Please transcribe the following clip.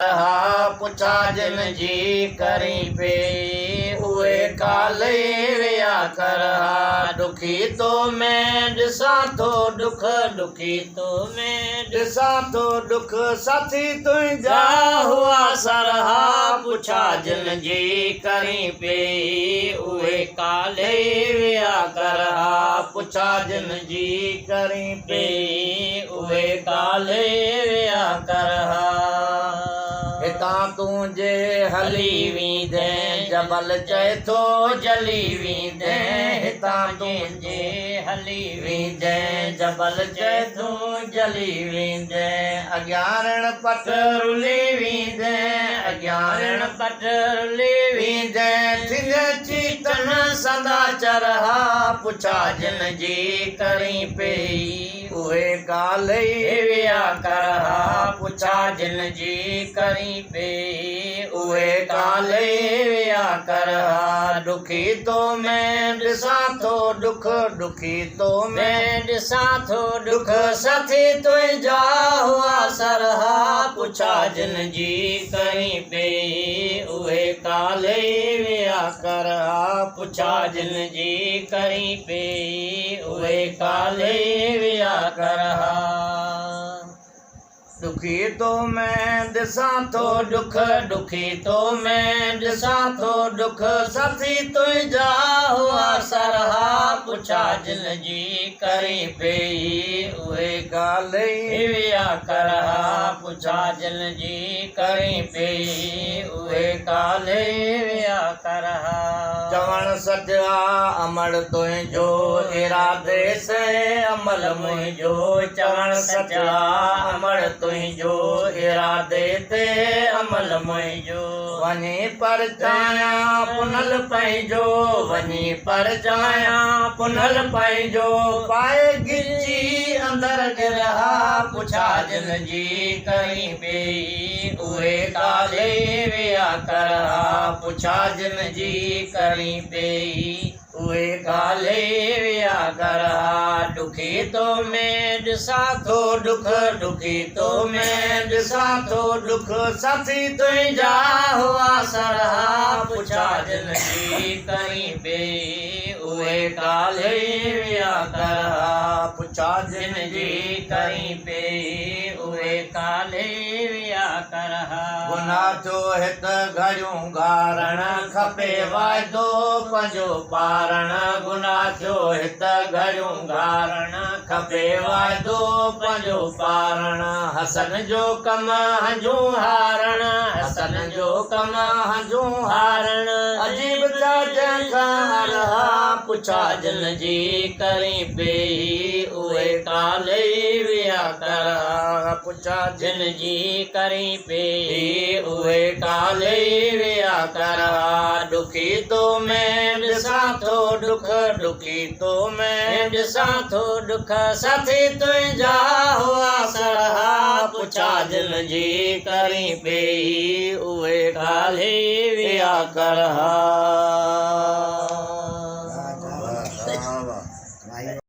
पुछा जिन जी करी पे उहे काले विया कर दुखी तो मैं ॾिसां थो दुख दुखी तो मैं ॾिसां थो दुख साथी तुंहिंजा हुआ सरहा पुछा जिन जी करी पे उहे काले विया कर पुछा जिन जी करी पे उहे काले विया कर हितां तुंहिंजे हली वींदे जबल चए थो जली वींदे हितां तुंहिंजे हली वींदे जबल चए थो जली वींदे अॻियां पट रुली वींदे अॻियां पट रुली वींदे थींदे चीतन सदा चरहा पुछा जिन जी करी पे उहे काले विया कर पुछा जिन जी करी पे उहे काले विया कर दुखी तो मैं ॾिसां थो दुख दुखी तो मैं ॾिसां थो दुख साथी तुंहिंजा हुआ सरहा पुछा जिन जी करी पे उहे काले विया कर पुछा जिन जी करी पे उहे काले विया कर दुखी तो मैं ॾिसां थो दुख दुखी तो मैं ॾिसां थो दुख साथी तुंहिंजा हुआ सरहा पुछा जिन जी करी पे उहे काले विया कर पुछा जिन जी करी पे उहे काले विया कर चवण सचा अमल तुंहिंजो इरादे से अमल मुंहिंजो चवण सचा अमल तुंहिंजो इरादे ते अमल मुंहिंजो वञी पर चाहियां पुनल पंहिंजो वञी पर चाहियां पुनल पंहिंजो पाए गिची अंदर गिरहा पुछा जिन जी करी पे उहे काले विया कर पुछा जिन जी करी पे उहे काले विया कर दुखी तो मैं ॾिसां थो दुख दुखी तो मैं ॾिसां थो दुख साथी तुंहिंजा हुआ सरहा पुछा जिन जी करी पे उहे काले विया कर पुछा जिन जी करी पे उहे काले विया कर गुनाह जो हित घड़ियूं गारण खपे वाइदो पंहिंजो पारण गुनाह जो हित घड़ियूं गारण खपे वाइदो पंहिंजो पारण हसन जो कम हंजूं हारण हसन जो कम हंजूं हारण अजीब था जंहिंखां अलहा पुछा जिन जी करी पे उहे काले विया कर पुछा जिन जी करी पे उहे काले विया कर दुखी तो मैं ॾिसां थो दुख दुखी तो मैं ॾिसां थो दुख साथी तुंहिंजा हुआ सरहा पुछा जिन जी करी पे उहे काले विया कर